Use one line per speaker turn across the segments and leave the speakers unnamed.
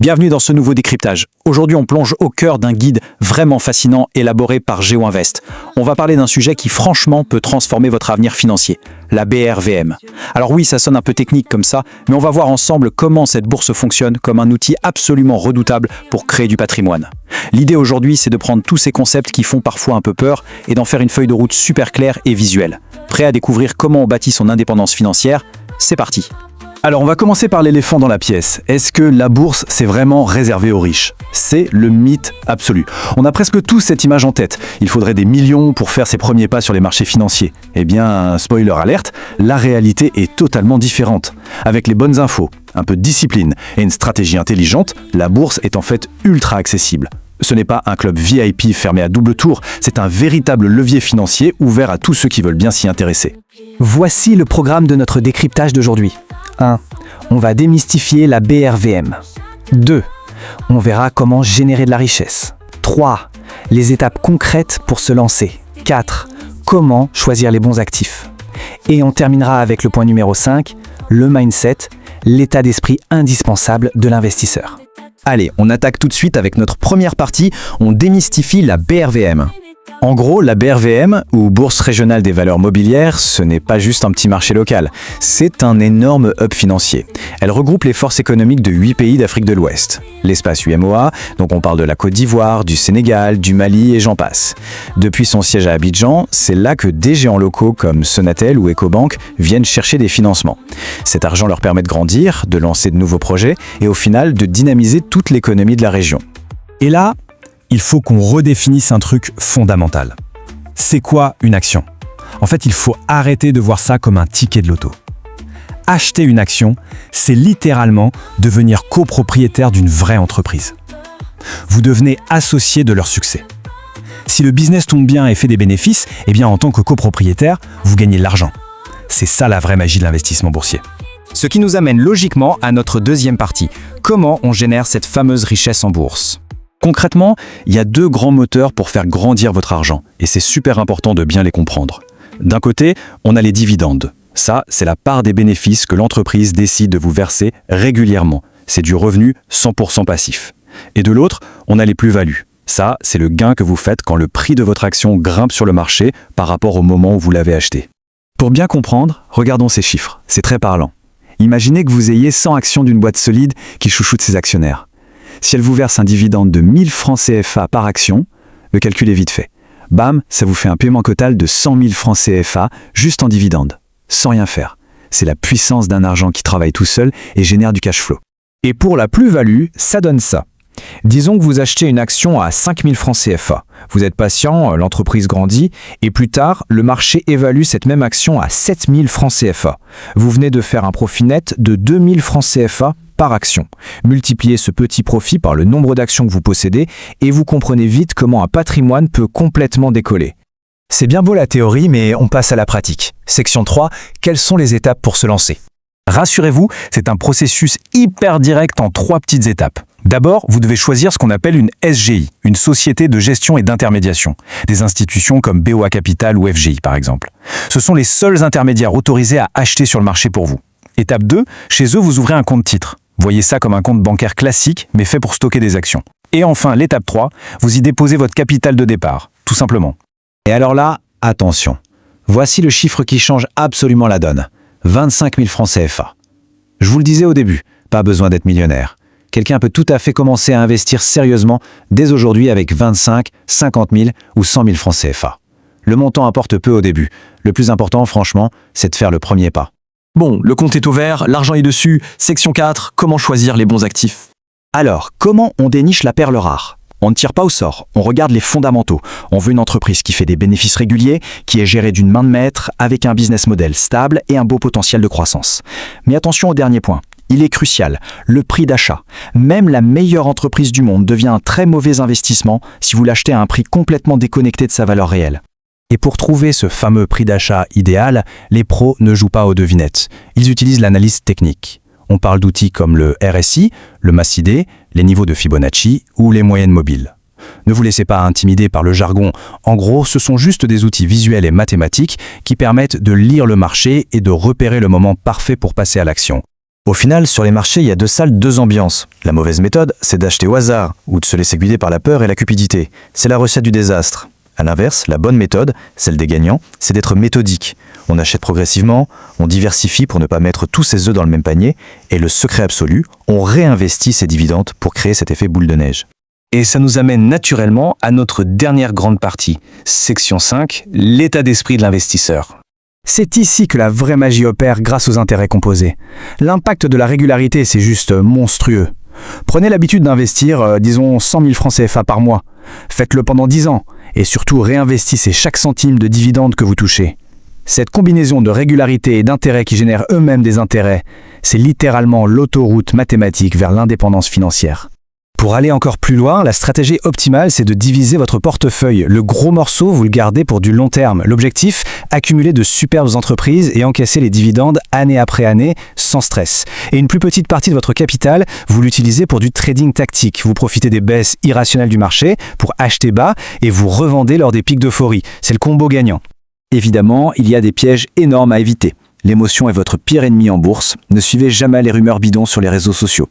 Bienvenue dans ce nouveau décryptage. Aujourd'hui, on plonge au cœur d'un guide vraiment fascinant élaboré par GeoInvest. On va parler d'un sujet qui franchement peut transformer votre avenir financier, la BRVM. Alors oui, ça sonne un peu technique comme ça, mais on va voir ensemble comment cette bourse fonctionne comme un outil absolument redoutable pour créer du patrimoine. L'idée aujourd'hui, c'est de prendre tous ces concepts qui font parfois un peu peur et d'en faire une feuille de route super claire et visuelle. Prêt à découvrir comment on bâtit son indépendance financière? C'est parti!
Alors on va commencer par l'éléphant dans la pièce. Est-ce que la bourse, c'est vraiment réservé aux riches? C'est le mythe absolu. On a presque tous cette image en tête. Il faudrait des millions pour faire ses premiers pas sur les marchés financiers. Eh bien, spoiler alerte, la réalité est totalement différente. Avec les bonnes infos, un peu de discipline et une stratégie intelligente, la bourse est en fait ultra accessible. Ce n'est pas un club VIP fermé à double tour, c'est un véritable levier financier ouvert à tous ceux qui veulent bien s'y intéresser.
Voici le programme de notre décryptage d'aujourd'hui. 1. On va démystifier la BRVM. 2. On verra comment générer de la richesse. 3. Les étapes concrètes pour se lancer. 4. Comment choisir les bons actifs. Et on terminera avec le point numéro 5, le mindset, l'état d'esprit indispensable de l'investisseur.
Allez, on attaque tout de suite avec notre première partie, on démystifie la BRVM.
En gros, la BRVM, ou Bourse régionale des valeurs mobilières, ce n'est pas juste un petit marché local, c'est un énorme hub financier. Elle regroupe les forces économiques de 8 pays d'Afrique de l'Ouest. L'espace UMOA, donc on parle de la Côte d'Ivoire, du Sénégal, du Mali et j'en passe. Depuis son siège à Abidjan, c'est là que des géants locaux comme Sonatel ou Ecobank viennent chercher des financements. Cet argent leur permet de grandir, de lancer de nouveaux projets et au final de dynamiser toute l'économie de la région.
Et là, il faut qu'on redéfinisse un truc fondamental. C'est quoi une action? En fait, il faut arrêter de voir ça comme un ticket de loto. Acheter une action, c'est littéralement devenir copropriétaire d'une vraie entreprise. Vous devenez associé de leur succès. Si le business tombe bien et fait des bénéfices, eh bien en tant que copropriétaire, vous gagnez de l'argent. C'est ça la vraie magie de l'investissement boursier.
Ce qui nous amène logiquement à notre deuxième partie. Comment on génère cette fameuse richesse en bourse?
Concrètement, il y a 2 grands moteurs pour faire grandir votre argent, et c'est super important de bien les comprendre. D'un côté, on a les dividendes. Ça, c'est la part des bénéfices que l'entreprise décide de vous verser régulièrement. C'est du revenu 100% passif. Et de l'autre, on a les plus-values. Ça, c'est le gain que vous faites quand le prix de votre action grimpe sur le marché par rapport au moment où vous l'avez acheté. Pour bien comprendre, regardons ces chiffres. C'est très parlant. Imaginez que vous ayez 100 actions d'une boîte solide qui chouchoute ses actionnaires. Si elle vous verse un dividende de 1000 francs CFA par action, le calcul est vite fait. Bam, ça vous fait un paiement total de 100 000 francs CFA juste en dividende, sans rien faire. C'est la puissance d'un argent qui travaille tout seul et génère du cash flow.
Et pour la plus-value, ça donne ça. Disons que vous achetez une action à 5 000 francs CFA. Vous êtes patient, l'entreprise grandit, et plus tard, le marché évalue cette même action à 7 000 francs CFA. Vous venez de faire un profit net de 2 000 francs CFA par action. Multipliez ce petit profit par le nombre d'actions que vous possédez et vous comprenez vite comment un patrimoine peut complètement décoller.
C'est bien beau la théorie, mais on passe à la pratique. Section 3, quelles sont les étapes pour se lancer? Rassurez-vous, c'est un processus hyper direct en 3 petites étapes. D'abord, vous devez choisir ce qu'on appelle une SGI, une société de gestion et d'intermédiation. Des institutions comme BOA Capital ou FGI par exemple. Ce sont les seuls intermédiaires autorisés à acheter sur le marché pour vous. Étape 2, chez eux vous ouvrez un compte titre. Voyez ça comme un compte bancaire classique, mais fait pour stocker des actions. Et enfin, l'étape 3, vous y déposez votre capital de départ, tout simplement.
Et alors là, attention. Voici le chiffre qui change absolument la donne. 25 000 francs CFA. Je vous le disais au début, pas besoin d'être millionnaire. Quelqu'un peut tout à fait commencer à investir sérieusement dès aujourd'hui avec 25, 50 000 ou 100 000 francs CFA. Le montant importe peu au début. Le plus important, franchement, c'est de faire le premier pas.
Bon, le compte est ouvert, l'argent est dessus. Section 4, comment choisir les bons actifs?
Alors, comment on déniche la perle rare? On ne tire pas au sort, on regarde les fondamentaux. On veut une entreprise qui fait des bénéfices réguliers, qui est gérée d'une main de maître, avec un business model stable et un beau potentiel de croissance. Mais attention au dernier point, il est crucial, le prix d'achat. Même la meilleure entreprise du monde devient un très mauvais investissement si vous l'achetez à un prix complètement déconnecté de sa valeur réelle.
Et pour trouver ce fameux prix d'achat idéal, les pros ne jouent pas aux devinettes. Ils utilisent l'analyse technique. On parle d'outils comme le RSI, le MACD, les niveaux de Fibonacci ou les moyennes mobiles. Ne vous laissez pas intimider par le jargon. En gros, ce sont juste des outils visuels et mathématiques qui permettent de lire le marché et de repérer le moment parfait pour passer à l'action.
Au final, sur les marchés, il y a deux salles, deux ambiances. La mauvaise méthode, c'est d'acheter au hasard, ou de se laisser guider par la peur et la cupidité. C'est la recette du désastre. À l'inverse, la bonne méthode, celle des gagnants, c'est d'être méthodique. On achète progressivement, on diversifie pour ne pas mettre tous ses œufs dans le même panier, et le secret absolu, on réinvestit ses dividendes pour créer cet effet boule de neige.
Et ça nous amène naturellement à notre dernière grande partie, section 5, l'état d'esprit de l'investisseur.
C'est ici que la vraie magie opère grâce aux intérêts composés. L'impact de la régularité, c'est juste monstrueux. Prenez l'habitude d'investir, disons, 100 000 francs CFA par mois. Faites-le pendant 10 ans, et surtout réinvestissez chaque centime de dividende que vous touchez. Cette combinaison de régularité et d'intérêts qui génèrent eux-mêmes des intérêts, c'est littéralement l'autoroute mathématique vers l'indépendance financière. Pour aller encore plus loin, la stratégie optimale, c'est de diviser votre portefeuille. Le gros morceau, vous le gardez pour du long terme. L'objectif, accumuler de superbes entreprises et encaisser les dividendes année après année, sans stress. Et une plus petite partie de votre capital, vous l'utilisez pour du trading tactique. Vous profitez des baisses irrationnelles du marché pour acheter bas et vous revendez lors des pics d'euphorie. C'est le combo gagnant.
Évidemment, il y a des pièges énormes à éviter. L'émotion est votre pire ennemi en bourse. Ne suivez jamais les rumeurs bidons sur les réseaux sociaux.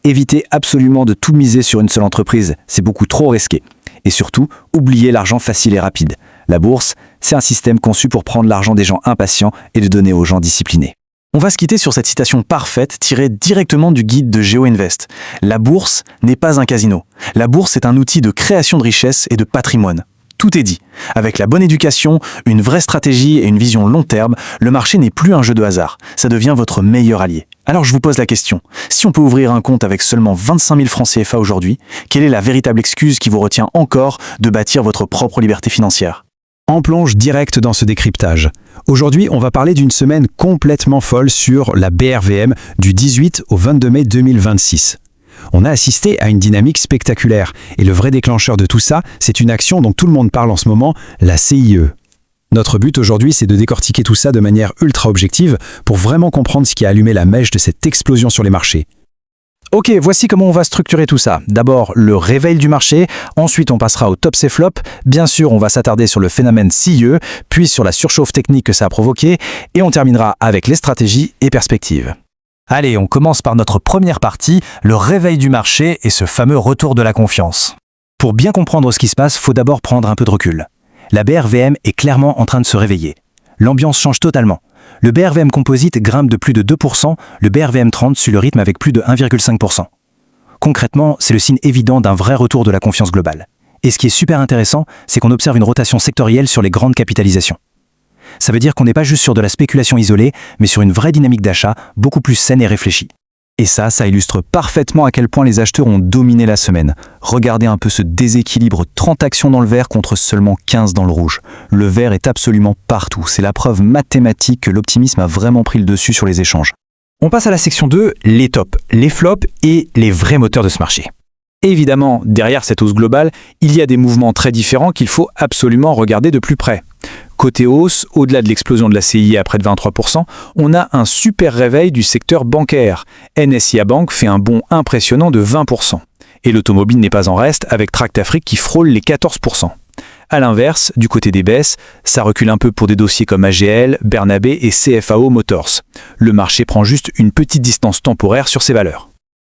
Évitez absolument de tout miser sur une seule entreprise, c'est beaucoup trop risqué. Et surtout, oubliez l'argent facile et rapide. La bourse, c'est un système conçu pour prendre l'argent des gens impatients et de donner aux gens disciplinés.
On va se quitter sur cette citation parfaite tirée directement du guide de GeoInvest. La bourse n'est pas un casino. La bourse est un outil de création de richesse et de patrimoine. Tout est dit. Avec la bonne éducation, une vraie stratégie et une vision long terme, le marché n'est plus un jeu de hasard. Ça devient votre meilleur allié. Alors je vous pose la question. Si on peut ouvrir un compte avec seulement 25 000 francs CFA aujourd'hui, quelle est la véritable excuse qui vous retient encore de bâtir votre propre liberté financière ?
On plonge direct dans ce décryptage. Aujourd'hui, on va parler d'une semaine complètement folle sur la BRVM du 18 au 22 mai 2026. On a assisté à une dynamique spectaculaire. Et le vrai déclencheur de tout ça, c'est une action dont tout le monde parle en ce moment, la CIE. Notre but aujourd'hui, c'est de décortiquer tout ça de manière ultra objective pour vraiment comprendre ce qui a allumé la mèche de cette explosion sur les marchés. Ok, voici comment on va structurer tout ça. D'abord, le réveil du marché, ensuite on passera au tops et flops, bien sûr on va s'attarder sur le phénomène CIE, puis sur la surchauffe technique que ça a provoqué, et on terminera avec les stratégies et perspectives. Allez, on commence par notre première partie, le réveil du marché et ce fameux retour de la confiance. Pour bien comprendre ce qui se passe, faut d'abord prendre un peu de recul. La BRVM est clairement en train de se réveiller. L'ambiance change totalement. Le BRVM Composite grimpe de plus de 2%, le BRVM 30 suit le rythme avec plus de 1,5%. Concrètement, c'est le signe évident d'un vrai retour de la confiance globale. Et ce qui est super intéressant, c'est qu'on observe une rotation sectorielle sur les grandes capitalisations. Ça veut dire qu'on n'est pas juste sur de la spéculation isolée, mais sur une vraie dynamique d'achat beaucoup plus saine et réfléchie. Et ça illustre parfaitement à quel point les acheteurs ont dominé la semaine. Regardez un peu ce déséquilibre, 30 actions dans le vert contre seulement 15 dans le rouge. Le vert est absolument partout, c'est la preuve mathématique que l'optimisme a vraiment pris le dessus sur les échanges. On passe à la section 2, les tops, les flops et les vrais moteurs de ce marché. Évidemment, derrière cette hausse globale, il y a des mouvements très différents qu'il faut absolument regarder de plus près. Côté hausse, au-delà de l'explosion de la CIE à près de 23%, on a un super réveil du secteur bancaire. NSIA Bank fait un bond impressionnant de 20%. Et l'automobile n'est pas en reste avec Tract Afrique qui frôle les 14%. A l'inverse, du côté des baisses, ça recule un peu pour des dossiers comme AGL, Bernabé et CFAO Motors. Le marché prend juste une petite distance temporaire sur ces valeurs.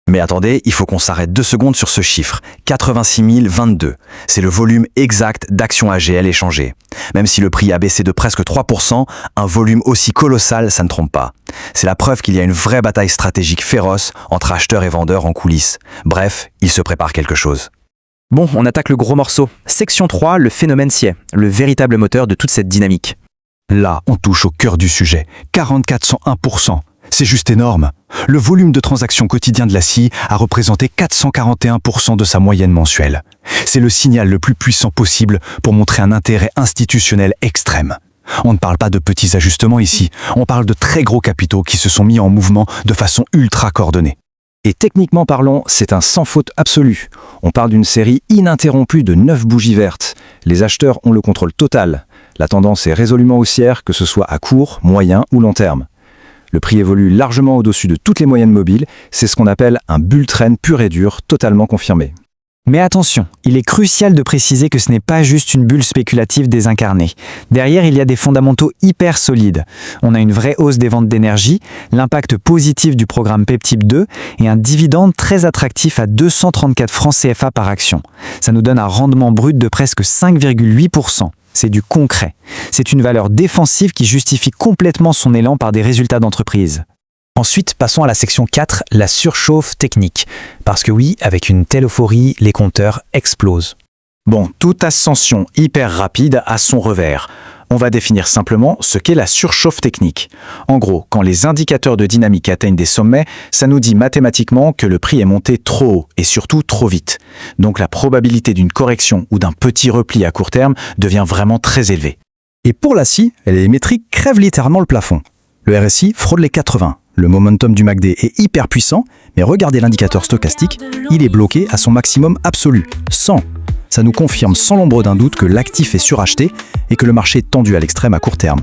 Mais attendez, il faut qu'on s'arrête 2 secondes sur ce chiffre. 86 022. C'est le volume exact d'actions AGL échangées. Même si le prix a baissé de presque 3%, un volume aussi colossal, ça ne trompe pas. C'est la preuve qu'il y a une vraie bataille stratégique féroce entre acheteurs et vendeurs en coulisses. Bref, il se prépare quelque chose.
Bon, on attaque le gros morceau. Section 3, le phénomène CIE, le véritable moteur de toute cette dynamique.
Là, on touche au cœur du sujet. 4401%. C'est juste énorme. Le volume de transactions quotidien de la CIE a représenté 441% de sa moyenne mensuelle. C'est le signal le plus puissant possible pour montrer un intérêt institutionnel extrême. On ne parle pas de petits ajustements ici, on parle de très gros capitaux qui se sont mis en mouvement de façon ultra coordonnée.
Et techniquement parlant, c'est un sans faute absolu. On parle d'une série ininterrompue de 9 bougies vertes. Les acheteurs ont le contrôle total. La tendance est résolument haussière, que ce soit à court, moyen ou long terme. Le prix évolue largement au-dessus de toutes les moyennes mobiles, c'est ce qu'on appelle un bull trend pur et dur, totalement confirmé.
Mais attention, il est crucial de préciser que ce n'est pas juste une bulle spéculative désincarnée. Derrière, il y a des fondamentaux hyper solides. On a une vraie hausse des ventes d'énergie, l'impact positif du programme PEPTIP 2 et un dividende très attractif à 234 francs CFA par action. Ça nous donne un rendement brut de presque 5,8%. C'est du concret. C'est une valeur défensive qui justifie complètement son élan par des résultats d'entreprise.
Ensuite, passons à la section 4, la surchauffe technique. Parce que oui, avec une telle euphorie, les compteurs explosent.
Bon, toute ascension hyper rapide a son revers. On va définir simplement ce qu'est la surchauffe technique. En gros, quand les indicateurs de dynamique atteignent des sommets, ça nous dit mathématiquement que le prix est monté trop haut et surtout trop vite. Donc la probabilité d'une correction ou d'un petit repli à court terme devient vraiment très élevée.
Et pour la scie, les métriques crèvent littéralement le plafond. Le RSI frôle les 80. Le momentum du MACD est hyper puissant, mais regardez l'indicateur stochastique, il est bloqué à son maximum absolu, 100. Ça nous confirme sans l'ombre d'un doute que l'actif est suracheté et que le marché est tendu à l'extrême à court terme.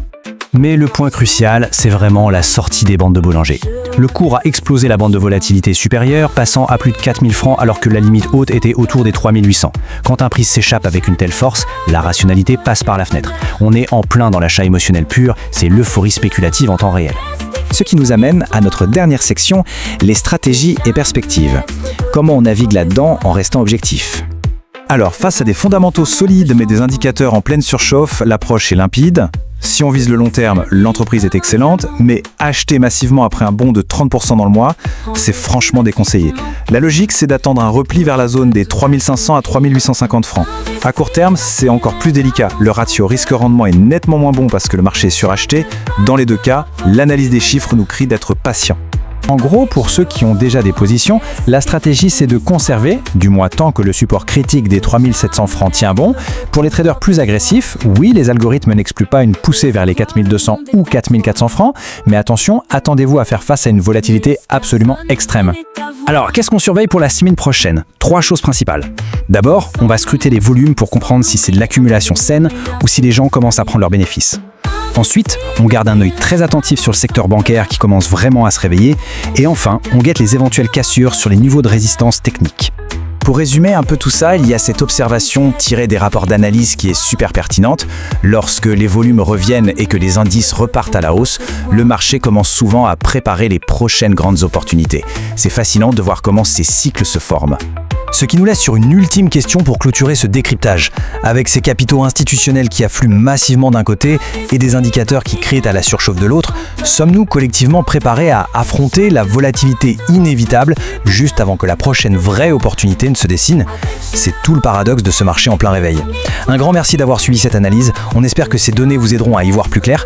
Mais le point crucial, c'est vraiment la sortie des bandes de Bollinger. Le cours a explosé la bande de volatilité supérieure, passant à plus de 4000 francs alors que la limite haute était autour des 3800. Quand un prix s'échappe avec une telle force, la rationalité passe par la fenêtre. On est en plein dans l'achat émotionnel pur, c'est l'euphorie spéculative en temps réel.
Ce qui nous amène à notre dernière section, les stratégies et perspectives. Comment on navigue là-dedans en restant objectif ?
Alors, face à des fondamentaux solides mais des indicateurs en pleine surchauffe, l'approche est limpide. Si on vise le long terme, l'entreprise est excellente, mais acheter massivement après un bond de 30% dans le mois, c'est franchement déconseillé. La logique, c'est d'attendre un repli vers la zone des 3500 à 3850 francs. À court terme, c'est encore plus délicat. Le ratio risque-rendement est nettement moins bon parce que le marché est suracheté. Dans les deux cas, l'analyse des chiffres nous crie d'être patient.
En gros, pour ceux qui ont déjà des positions, la stratégie c'est de conserver, du moins tant que le support critique des 3700 francs tient bon. Pour les traders plus agressifs, oui, les algorithmes n'excluent pas une poussée vers les 4200 ou 4400 francs, mais attention, attendez-vous à faire face à une volatilité absolument extrême. Alors, qu'est-ce qu'on surveille pour la semaine prochaine ? 3 choses principales. D'abord, on va scruter les volumes pour comprendre si c'est de l'accumulation saine ou si les gens commencent à prendre leurs bénéfices. Ensuite, on garde un œil très attentif sur le secteur bancaire qui commence vraiment à se réveiller. Et enfin, on guette les éventuelles cassures sur les niveaux de résistance technique.
Pour résumer un peu tout ça, il y a cette observation tirée des rapports d'analyse qui est super pertinente. Lorsque les volumes reviennent et que les indices repartent à la hausse, le marché commence souvent à préparer les prochaines grandes opportunités. C'est fascinant de voir comment ces cycles se forment.
Ce qui nous laisse sur une ultime question pour clôturer ce décryptage. Avec ces capitaux institutionnels qui affluent massivement d'un côté et des indicateurs qui crient à la surchauffe de l'autre, sommes-nous collectivement préparés à affronter la volatilité inévitable juste avant que la prochaine vraie opportunité ne se dessine ? C'est tout le paradoxe de ce marché en plein réveil. Un grand merci d'avoir suivi cette analyse. On espère que ces données vous aideront à y voir plus clair.